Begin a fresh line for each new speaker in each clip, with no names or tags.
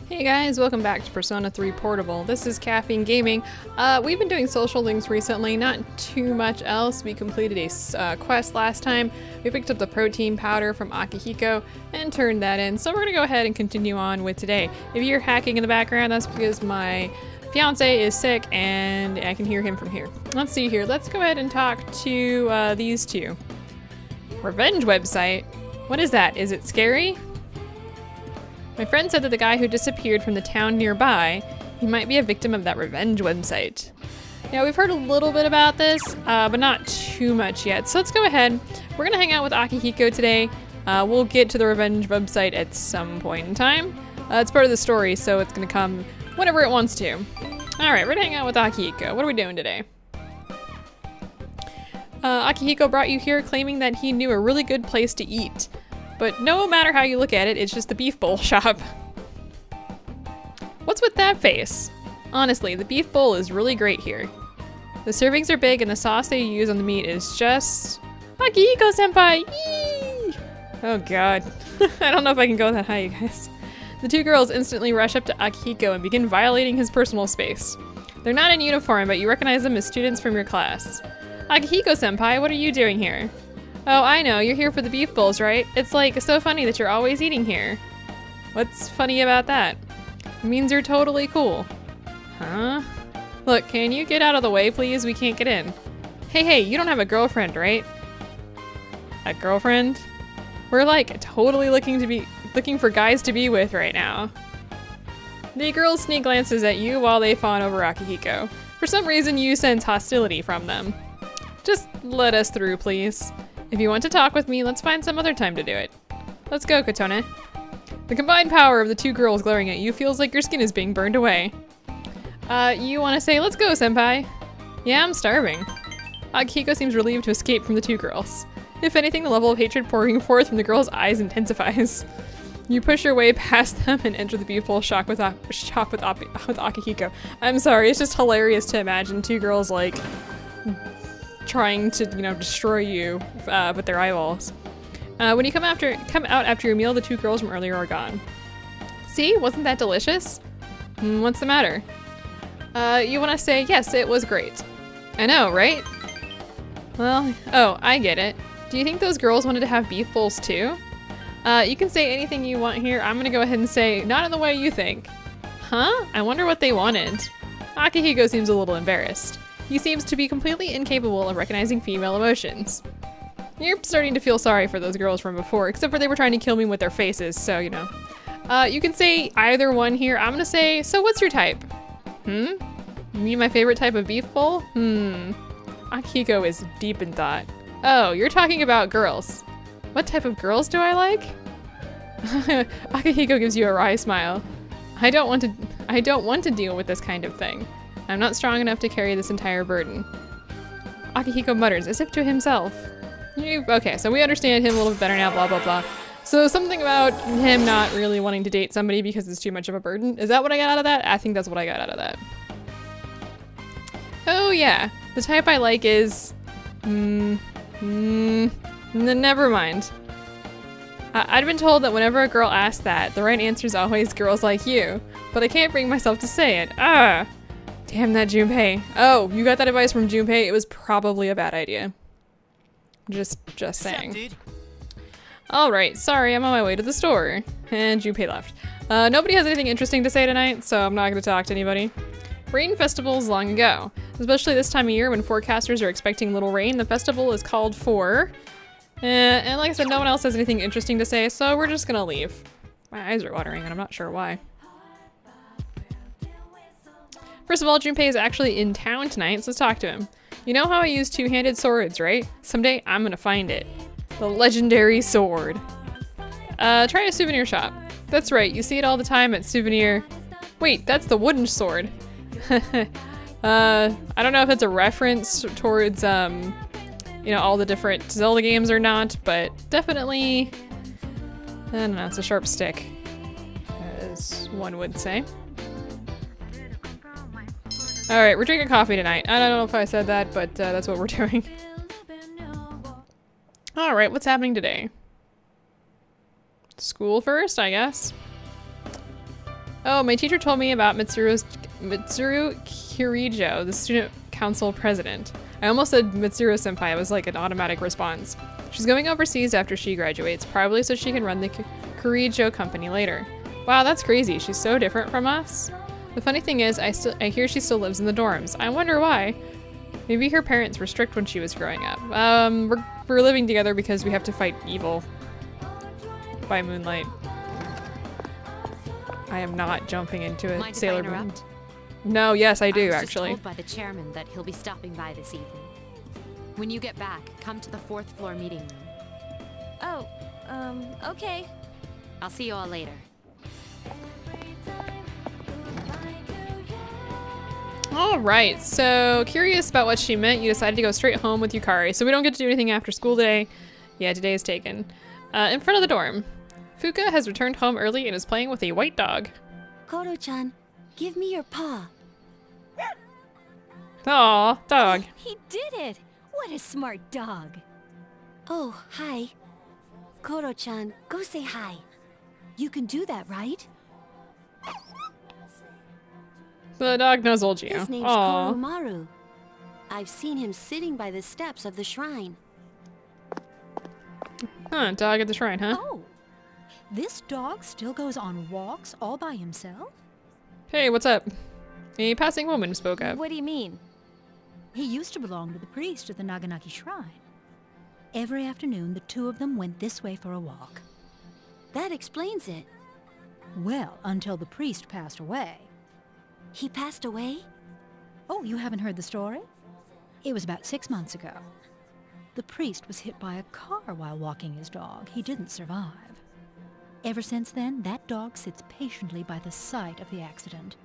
Hey guys, welcome back to Persona 3 Portable. This is KaffeineGaming. We've been doing social links recently, not too much else. We completed a quest last time. We picked up the protein powder from Akihiko and turned that in. So we're gonna go ahead and continue on with today. If you're hacking in the background, that's because my fiance is sick and I can hear him from here. Let's see here. Let's go ahead and talk to these two. Revenge website? What is that? Is it scary? My friend said that the guy who disappeared from the town nearby, he might be a victim of that revenge website. Now, we've heard a little bit about this, but not too much yet. So let's go ahead. We're gonna hang out with Akihiko today. We'll get to the revenge website at some point in time. It's part of the story, so it's gonna come whenever it wants to. All right, we're gonna hang out with Akihiko. What are we doing today? Akihiko brought you here claiming that he knew a really good place to eat. But no matter how you look at it, it's just the beef bowl shop. What's with that face? Honestly, the beef bowl is really great here. The servings are big and the sauce they use on the meat is just... Akihiko-senpai! Yee! Oh god. I don't know if I can go that high, you guys. The two girls instantly rush up to Akihiko and begin violating his personal space. They're not in uniform, but you recognize them as students from your class. Akihiko-senpai, what are you doing here? Oh, I know, you're here for the beef bowls, right? It's like so funny that you're always eating here. What's funny about that? It means you're totally cool. Huh? Look, can you get out of the way, please? We can't get in. Hey, you don't have a girlfriend, right? A girlfriend? We're like totally looking for guys to be with right now. The girls sneak glances at you while they fawn over Akihiko. For some reason, you sense hostility from them. Just let us through, please. If you want to talk with me, let's find some other time to do it. Let's go, Kotone. The combined power of the two girls glaring at you feels like your skin is being burned away. You want to say, let's go, senpai? Yeah, I'm starving. Akihiko seems relieved to escape from the two girls. If anything, the level of hatred pouring forth from the girls' eyes intensifies. You push your way past them and enter the beautiful shop with Akihiko. I'm sorry, it's just hilarious to imagine two girls like... trying to, destroy you with their eyeballs. When you come out after your meal, the two girls from earlier are gone. See, wasn't that delicious? What's the matter? You want to say, yes, it was great. I know, right? Well, oh, I get it. Do you think those girls wanted to have beef bowls too? You can say anything you want here. I'm gonna go ahead and say, not in the way you think. Huh? I wonder what they wanted. Akihiko seems a little embarrassed. He seems to be completely incapable of recognizing female emotions. You're starting to feel sorry for those girls from before, except for they were trying to kill me with their faces, so you know. You can say either one here. I'm gonna say, so what's your type? You mean my favorite type of beef bowl? Akihiko is deep in thought. Oh, you're talking about girls. What type of girls do I like? Akihiko gives you a wry smile. I don't want to deal with this kind of thing. I'm not strong enough to carry this entire burden. Akihiko mutters, as if to himself. Okay, so we understand him a little bit better now, blah, blah, blah. So something about him not really wanting to date somebody because it's too much of a burden. Is that what I got out of that? I think that's what I got out of that. Oh yeah, the type I like is... never mind. I'd been told that whenever a girl asks that, the right answer is always girls like you. But I can't bring myself to say it. Damn that Junpei. Oh, you got that advice from Junpei? It was probably a bad idea. Just saying. Alright, sorry, I'm on my way to the store. And Junpei left. Nobody has anything interesting to say tonight, so I'm not gonna talk to anybody. Rain festivals long ago. Especially this time of year when forecasters are expecting little rain, the festival is called for. And like I said, no one else has anything interesting to say, so we're just gonna leave. My eyes are watering and I'm not sure why. First of all, Junpei is actually in town tonight, so let's talk to him. You know how I use two-handed swords, right? Someday I'm gonna find it. The legendary sword. Try a souvenir shop. That's right, you see it all the time at souvenir... Wait, that's the wooden sword. I don't know if it's a reference towards, all the different Zelda games or not, but definitely... I don't know, it's a sharp stick, as one would say. Alright, we're drinking coffee tonight. I don't know if I said that, but that's what we're doing. Alright, what's happening today? School first, I guess. Oh, my teacher told me about Mitsuru Kirijo, the student council president. I almost said Mitsuru senpai. It was like an automatic response. She's going overseas after she graduates, probably so she can run the Kirijo company later. Wow, that's crazy. She's so different from us. The funny thing is, I hear she still lives in the dorms. I wonder why. Maybe her parents were strict when she was growing up. We're living together because we have to fight evil by moonlight. I am not jumping into a
Mind
Sailor
if I
Moon.
interrupt?
No, yes, I do
I was
actually.
just told by the chairman that he'll be stopping by this evening. When you get back, come to the 4th floor meeting room.
Oh, okay.
I'll see you all later.
All right, so curious about what she meant, you decided to go straight home with Yukari, so we don't get to do anything after school today. Yeah, today is taken. In front of the dorm, Fuuka has returned home early and is playing with a white dog.
Koro-chan, give me your paw.
Aw, dog.
He did it! What a smart dog. Oh, hi. Koro-chan, go say hi. You can do that, right?
The dog nuzzled you.
His name's
Aw.
Koromaru. I've seen him sitting by the steps of the shrine.
Huh, dog at the shrine, huh?
Oh, this dog still goes on walks all by himself?
Hey, what's up? A passing woman spoke up.
What do you mean?
He used to belong to the priest at the Naganaki Shrine. Every afternoon, the two of them went this way for a walk.
That explains it.
Well, until the priest passed away.
He passed away?
Oh, you haven't heard the story? It was about 6 months ago. The priest was hit by a car while walking his dog. He didn't survive. Ever since then, that dog sits patiently by the site of the accident.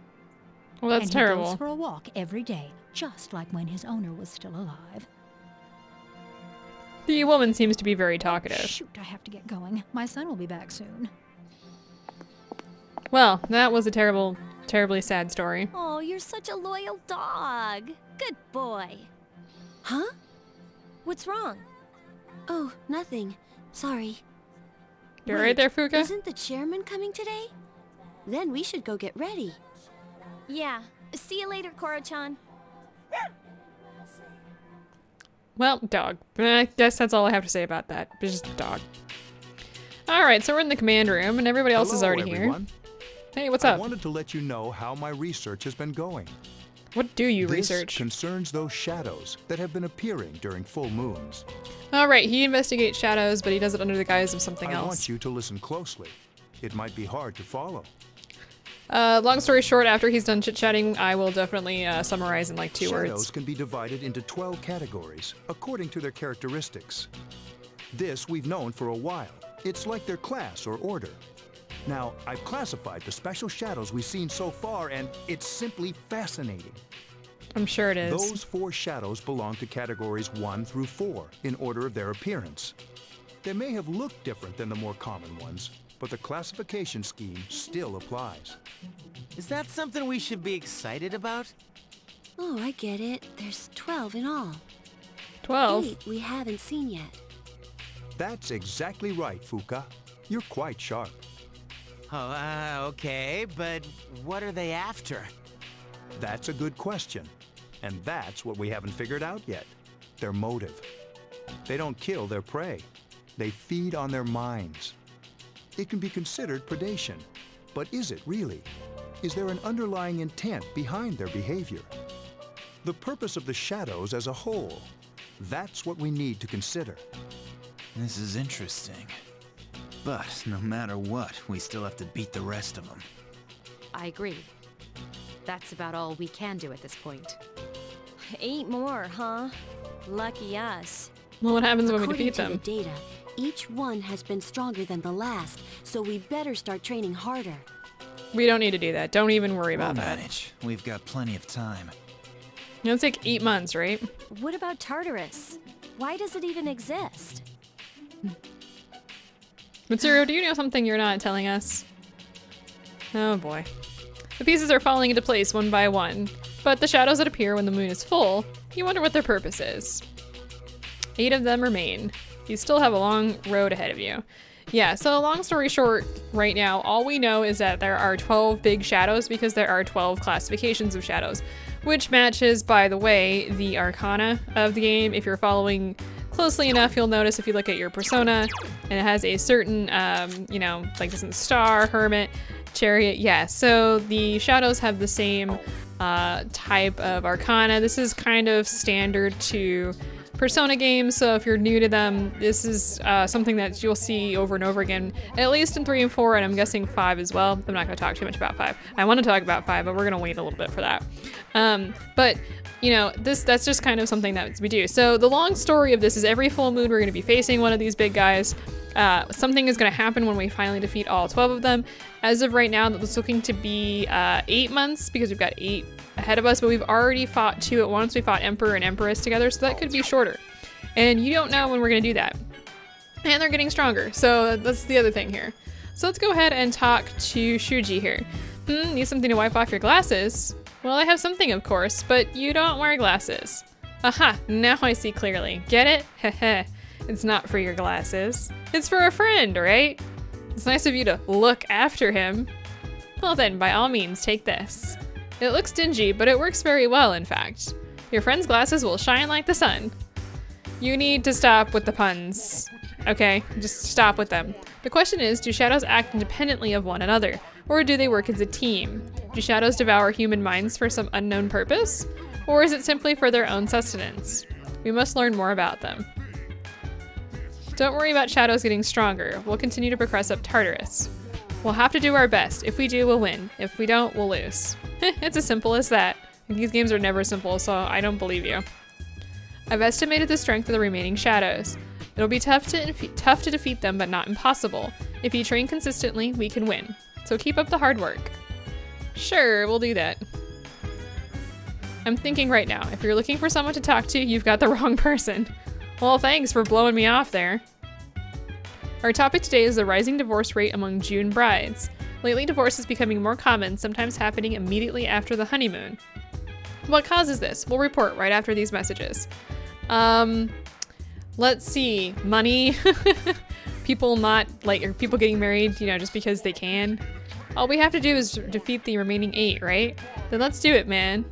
Well, that's
and
terrible.
he goes for a walk every day, just like when his owner was still alive.
The woman seems to be very talkative.
Shoot, I have to get going. My son will be back soon.
Well, that was a terribly sad story.
Oh, you're such a loyal dog. Good boy. Huh? What's wrong? Oh, nothing. Sorry.
You're right
Wait,
there, Fuuka?
Isn't the chairman coming today? Then we should go get ready. Yeah. See you later, Koro-chan.
Well, dog. I guess that's all I have to say about that. It's just a dog. Alright, so we're in the command room, and everybody else is already
everyone.
here. Hey, what's
I
up?
wanted to let you know how my research has been going.
What do you
This
research?
concerns those shadows that have been appearing during full moons.
Alright, he investigates shadows, but he does it under the guise of something
I
else.
want you to listen closely. It might be hard to follow.
Long story short, after he's done chit-chatting, I will definitely summarize in like 2
Shadows
words.
can be divided into 12 categories according to their characteristics. This we've known for a while. It's like their class or order. Now, I've classified the special shadows we've seen so far, and it's simply fascinating.
I'm sure it is.
Those 4 shadows belong to categories 1 through 4 in order of their appearance. They may have looked different than the more common ones, but the classification scheme still applies.
Is that something we should be excited about?
Oh, I get it. There's 12 in all.
12?
8 we haven't seen yet.
That's exactly right, Fuuka. You're quite sharp.
Oh, okay, but what are they after?
That's a good question. And that's what we haven't figured out yet. Their motive. They don't kill their prey. They feed on their minds. It can be considered predation. But is it really? Is there an underlying intent behind their behavior? The purpose of the shadows as a whole. That's what we need to consider.
This is interesting. But no matter what, we still have to beat the rest of them.
I agree. That's about all we can do at this point.
8 more, huh? Lucky us.
Well, what happens when we
According
defeat
to
them?
the data, each one has been stronger than the last, so we better start training harder.
We don't need to do that. Don't even worry
We'll
about that.
manage. We've got plenty of time.
It's like 8 months, right?
What about Tartarus? Why does it even exist?
Mitsuru, do you know something you're not telling us? Oh boy. The pieces are falling into place one by one, but the shadows that appear when the moon is full, you wonder what their purpose is. 8 of them remain. You still have a long road ahead of you. Yeah, so long story short, right now, all we know is that there are 12 big shadows because there are 12 classifications of shadows, which matches, by the way, the arcana of the game. If you're following closely enough, you'll notice if you look at your persona, and it has a certain, you know, like this is star, hermit, chariot. Yeah, so the shadows have the same type of arcana. This is kind of standard to Persona games, so if you're new to them, this is something that you'll see over and over again, at least in 3 and 4, and I'm guessing 5 as well. I'm not going to talk too much about 5. I want to talk about 5, but we're going to wait a little bit for that. But, you know, that's just kind of something that we do. So the long story of this is every full moon we're going to be facing one of these big guys. Something is going to happen when we finally defeat all 12 of them. As of right now, that's looking to be 8 months, because we've got 8 ahead of us, but we've already fought 2 at once. We fought Emperor and Empress together, so that could be shorter. And you don't know when we're going to do that. And they're getting stronger, so that's the other thing here. So let's go ahead and talk to Shuji here. Need something to wipe off your glasses? Well, I have something, of course, but you don't wear glasses. Aha, now I see clearly. Get it? Heh. It's not for your glasses. It's for a friend, right? It's nice of you to look after him. Well then, by all means, take this. It looks dingy, but it works very well, in fact. Your friend's glasses will shine like the sun. You need to stop with the puns. Okay, just stop with them. The question is, do shadows act independently of one another, or do they work as a team? Do shadows devour human minds for some unknown purpose, or is it simply for their own sustenance? We must learn more about them. Don't worry about shadows getting stronger. We'll continue to progress up Tartarus. We'll have to do our best. If we do, we'll win. If we don't, we'll lose. It's as simple as that. These games are never simple, so I don't believe you. I've estimated the strength of the remaining shadows. It'll be tough to defeat them, but not impossible. If you train consistently, we can win. So keep up the hard work. Sure, we'll do that. I'm thinking right now, if you're looking for someone to talk to, you've got the wrong person. Well, thanks for blowing me off there. Our topic today is the rising divorce rate among June brides. Lately, divorce is becoming more common, sometimes happening immediately after the honeymoon. What causes this? We'll report right after these messages. Let's see. Money. People people getting married, you know, just because they can. All we have to do is defeat the remaining 8, right? Then let's do it, man.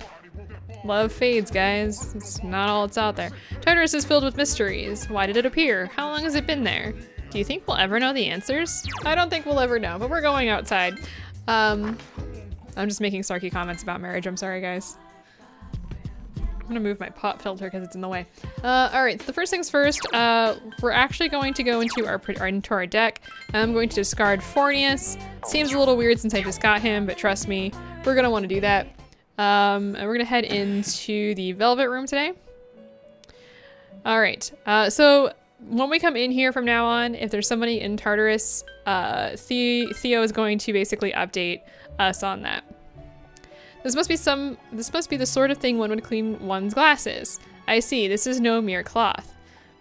Love fades, guys. It's not all that's out there. Tartarus is filled with mysteries. Why did it appear? How long has it been there? Do you think we'll ever know the answers? I don't think we'll ever know, but we're going outside. I'm just making snarky comments about marriage. I'm sorry, guys. I'm gonna move my pop filter because it's in the way. All right, so the first things first, we're actually going to go into our deck. I'm going to discard Fornius. Seems a little weird since I just got him, but trust me, we're gonna want to do that. And we're gonna head into the Velvet Room today. All right, so when we come in here from now on, if there's somebody in Tartarus, Theo is going to basically update us on that. This must be the sort of thing one would clean one's glasses. I see, this is no mere cloth.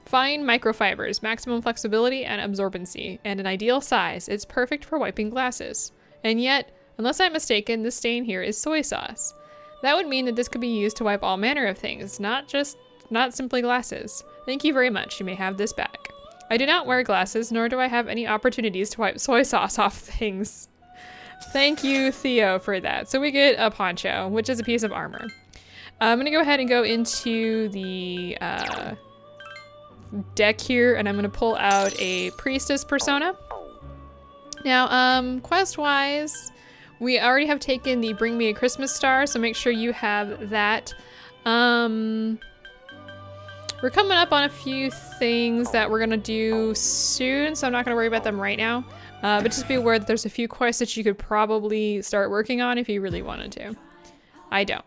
Fine microfibers, maximum flexibility and absorbency, and an ideal size. It's perfect for wiping glasses. And yet, unless I'm mistaken, this stain here is soy sauce. That would mean that this could be used to wipe all manner of things, not simply glasses. Thank you very much, you may have this back. I do not wear glasses, nor do I have any opportunities to wipe soy sauce off things. Thank you, Theo, for that. So we get a poncho, which is a piece of armor. I'm gonna go ahead and go into the deck here, and I'm gonna pull out a Priestess persona. Now, quest-wise, we already have taken the Bring Me a Christmas Star, so make sure you have that. We're coming up on a few things that we're gonna do soon, so I'm not gonna worry about them right now. But just be aware that there's a few quests that you could probably start working on if you really wanted to. I don't.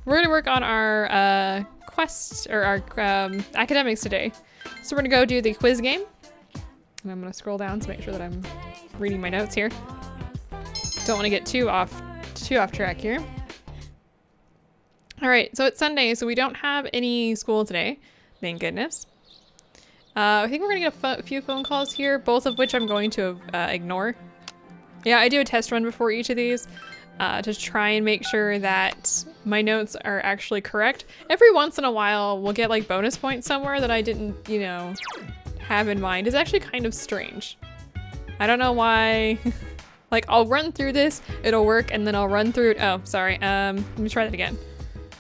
We're gonna work on our quests, or our academics today. So we're gonna go do the quiz game. And I'm gonna scroll down to make sure that I'm reading my notes here. Don't want to get too off track here. All right, so it's Sunday, so we don't have any school today. Thank goodness. I think we're gonna get a few phone calls here, both of which I'm going to ignore. Yeah, I do a test run before each of these to try and make sure that my notes are actually correct. Every once in a while, we'll get like bonus points somewhere that I didn't, you know, have in mind. It's actually kind of strange. I don't know why. Like, I'll run through this, it'll work, and then I'll run through it. Oh, sorry. Let me try that again.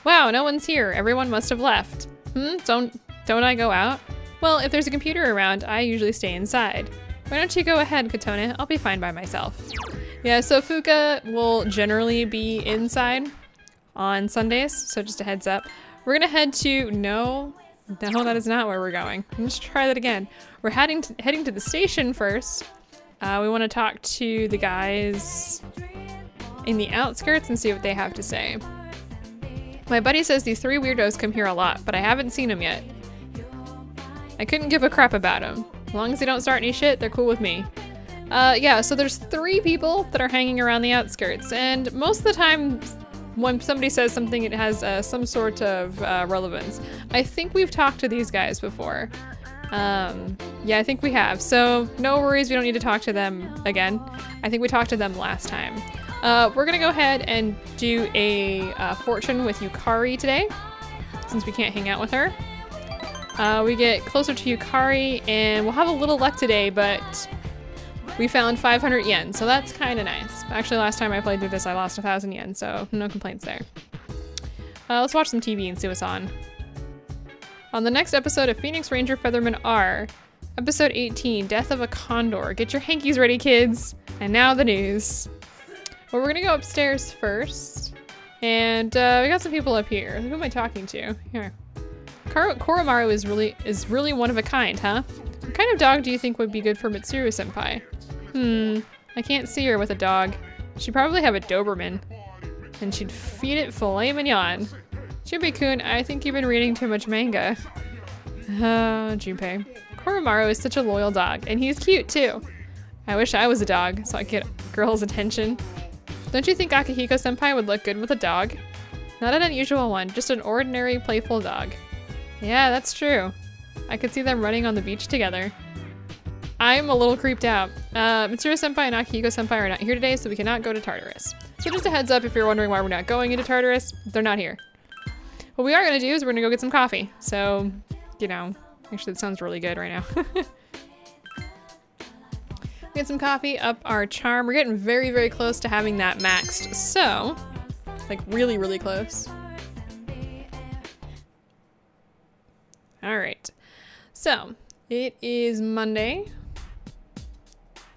Wow, no one's here. Everyone must have left. Don't I go out? Well, if there's a computer around, I usually stay inside. Why don't you go ahead, Katone? I'll be fine by myself. Yeah, so Fuuka will generally be inside on Sundays, so just a heads up. We're gonna head to, no, that is not where we're going. Let's try that again. We're heading to the station first. We want to talk to the guys in the outskirts and see what they have to say. My buddy says these 3 weirdos come here a lot, but I haven't seen them yet. I couldn't give a crap about them. As long as they don't start any shit, they're cool with me. Yeah, so there's 3 people that are hanging around the outskirts, and most of the time when somebody says something, it has some sort of relevance. I think we've talked to these guys before. Yeah, I think we have. So no worries, we don't need to talk to them again. I think we talked to them last time. We're gonna go ahead and do a fortune with Yukari today, since we can't hang out with her. We get closer to Yukari and we'll have a little luck today, but we found 500 yen, so that's kind of nice. Actually, last time I played through this, I lost 1,000 yen, so no complaints there. Let's watch some TV and see what's on. On the next episode of Phoenix Ranger Featherman R, episode 18, Death of a Condor. Get your hankies ready, kids. And now the news. Well, we're gonna go upstairs first. And we got some people up here. Who am I talking to? Here. Koromaru is really one of a kind, huh? What kind of dog do you think would be good for Mitsuru-senpai? I can't see her with a dog. She'd probably have a Doberman. And she'd feed it filet mignon. Junpei-kun, I think you've been reading too much manga. Junpei. Koromaru is such a loyal dog, and he's cute too. I wish I was a dog so I could get girls' attention. Don't you think Akihiko-senpai would look good with a dog? Not an unusual one, just an ordinary, playful dog. Yeah, that's true. I could see them running on the beach together. I'm a little creeped out. Mitsuru-senpai and Akihiko-senpai are not here today, so we cannot go to Tartarus. So just a heads up if you're wondering why we're not going into Tartarus, they're not here. What we are gonna do is we're gonna go get some coffee. So, you know, actually that sounds really good right now. Get some coffee, up our charm. We're getting very, very close to having that maxed. So, like really, really close. All right. So, it is Monday.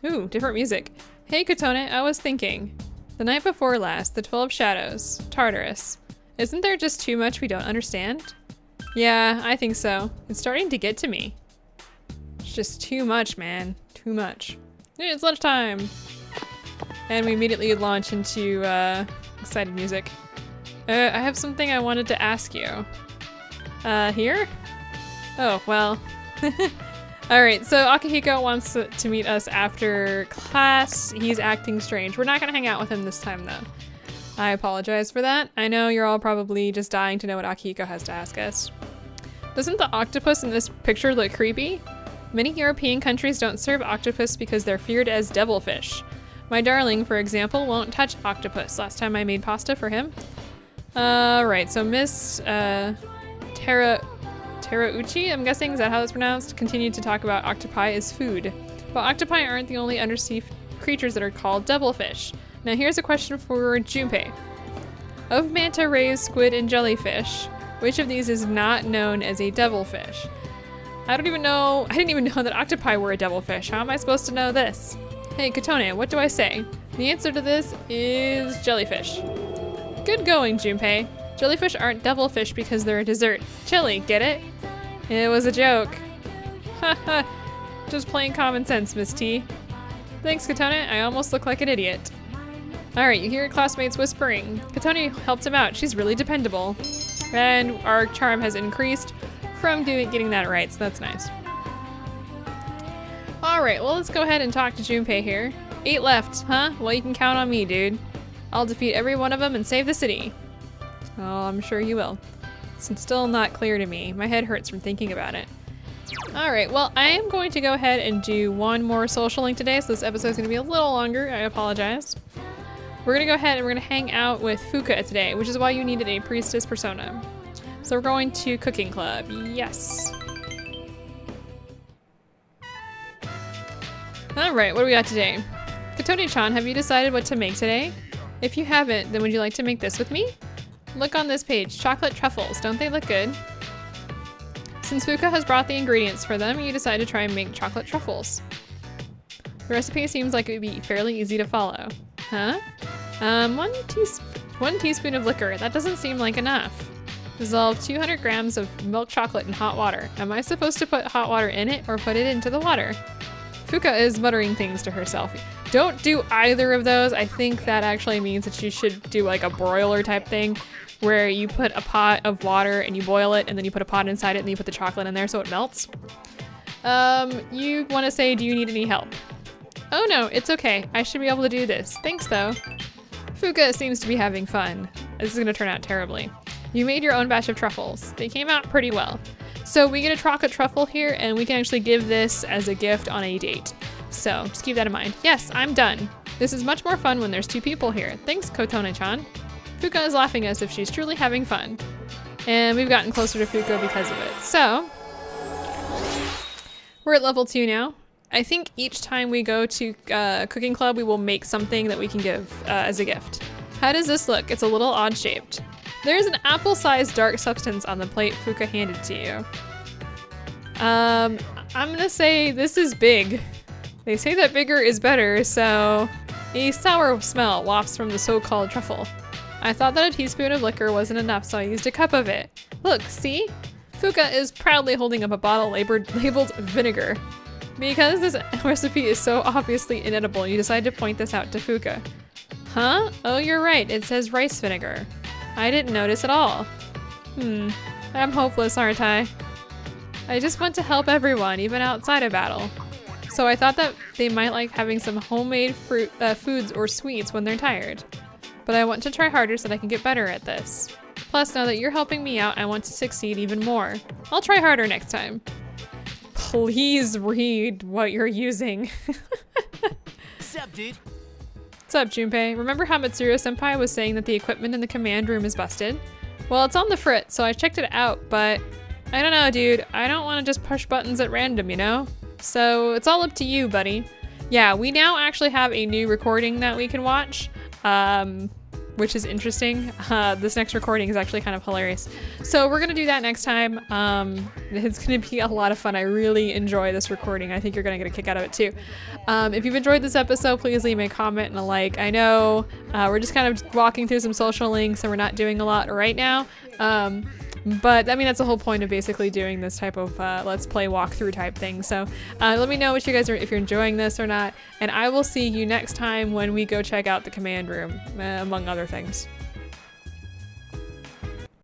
Ooh, different music. Hey Katone, I was thinking. The night before last, the 12 Shadows, Tartarus. Isn't there just too much we don't understand? Yeah, I think so. It's starting to get to me. It's just too much, man. Too much. It's lunchtime! And we immediately launch into excited music. I have something I wanted to ask you. Here? Oh, well. Alright, so Akihiko wants to meet us after class. He's acting strange. We're not gonna hang out with him this time, though. I apologize for that. I know you're all probably just dying to know what Akihiko has to ask us. Doesn't the octopus in this picture look creepy? Many European countries don't serve octopus because they're feared as devilfish. My darling, for example, won't touch octopus. Last time I made pasta for him. Right, so Miss Terauchi, I'm guessing, is that how that's pronounced? Continued to talk about octopi as food. But octopi aren't the only undersea creatures that are called devilfish. Now here's a question for Junpei. Of manta rays, squid, and jellyfish, which of these is not known as a devilfish? I didn't even know that octopi were a devilfish. How am I supposed to know this? Hey Katone, what do I say? The answer to this is jellyfish. Good going, Junpei. Jellyfish aren't devilfish because they're a dessert. Chili, get it? It was a joke. Haha, just plain common sense, Miss T. Thanks, Katone. I almost look like an idiot. Alright, you hear your classmates whispering. Katone helped him out. She's really dependable. And our charm has increased from getting that right, so that's nice. Alright, well let's go ahead and talk to Junpei here. 8 left, huh? Well, you can count on me, dude. I'll defeat every one of them and save the city. Oh, I'm sure you will. It's still not clear to me. My head hurts from thinking about it. Alright, well, I am going to go ahead and do one more social link today, so this episode's going to be a little longer. I apologize. We're going to go ahead and we're going to hang out with Fuuka today, which is why you needed a Priestess persona. So we're going to Cooking Club. Yes. Alright, what do we got today? Katone-chan, have you decided what to make today? If you haven't, then would you like to make this with me? Look on this page. Chocolate truffles. Don't they look good? Since Fuuka has brought the ingredients for them, you decide to try and make chocolate truffles. The recipe seems like it would be fairly easy to follow. Huh? 1 teaspoon of liquor. That doesn't seem like enough. Dissolve 200 grams of milk chocolate in hot water. Am I supposed to put hot water in it or put it into the water? Fuuka is muttering things to herself. Don't do either of those. I think that actually means that you should do like a broiler type thing where you put a pot of water and you boil it and then you put a pot inside it and then you put the chocolate in there so it melts. You want to say, do you need any help? Oh no, it's okay. I should be able to do this. Thanks though. Fuuka seems to be having fun. This is going to turn out terribly. You made your own batch of truffles. They came out pretty well. So we get a chocolate truffle here and we can actually give this as a gift on a date. So just keep that in mind. Yes, I'm done. This is much more fun when there's 2 people here. Thanks, Kotone-chan. Fuuka is laughing as if she's truly having fun. And we've gotten closer to Fuuka because of it. So we're at level 2 now. I think each time we go to Cooking Club, we will make something that we can give as a gift. How does this look? It's a little odd shaped. There's an apple-sized dark substance on the plate Fuuka handed to you. I'm gonna say this is big. They say that bigger is better, so a sour smell wafts from the so-called truffle. I thought that a teaspoon of liquor wasn't enough, so I used a cup of it. Look, see? Fuuka is proudly holding up a bottle labeled vinegar. Because this recipe is so obviously inedible, you decide to point this out to Fuuka. Huh? Oh, you're right. It says rice vinegar. I didn't notice at all. I'm hopeless, aren't I? I just want to help everyone, even outside a battle. So I thought that they might like having some homemade foods or sweets when they're tired. But I want to try harder so that I can get better at this. Plus, now that you're helping me out, I want to succeed even more. I'll try harder next time. Please read what you're using.
Sup, dude?
What's up, Junpei? Remember how Mitsuru-senpai was saying that the equipment in the command room is busted? Well, it's on the fritz, so I checked it out, but I don't know, dude. I don't want to just push buttons at random, you know? So it's all up to you, buddy. Yeah, we now actually have a new recording that we can watch, which is interesting. This next recording is actually kind of hilarious. So we're gonna do that next time. It's gonna be a lot of fun. I really enjoy this recording. I think you're gonna get a kick out of it too. If you've enjoyed this episode, please leave me a comment and a like. I know we're just kind of walking through some social links and we're not doing a lot right now. But I mean, that's the whole point of basically doing this type of let's play walkthrough type thing. So let me know what you guys are, if you're enjoying this or not. And I will see you next time when we go check out the command room, among other things.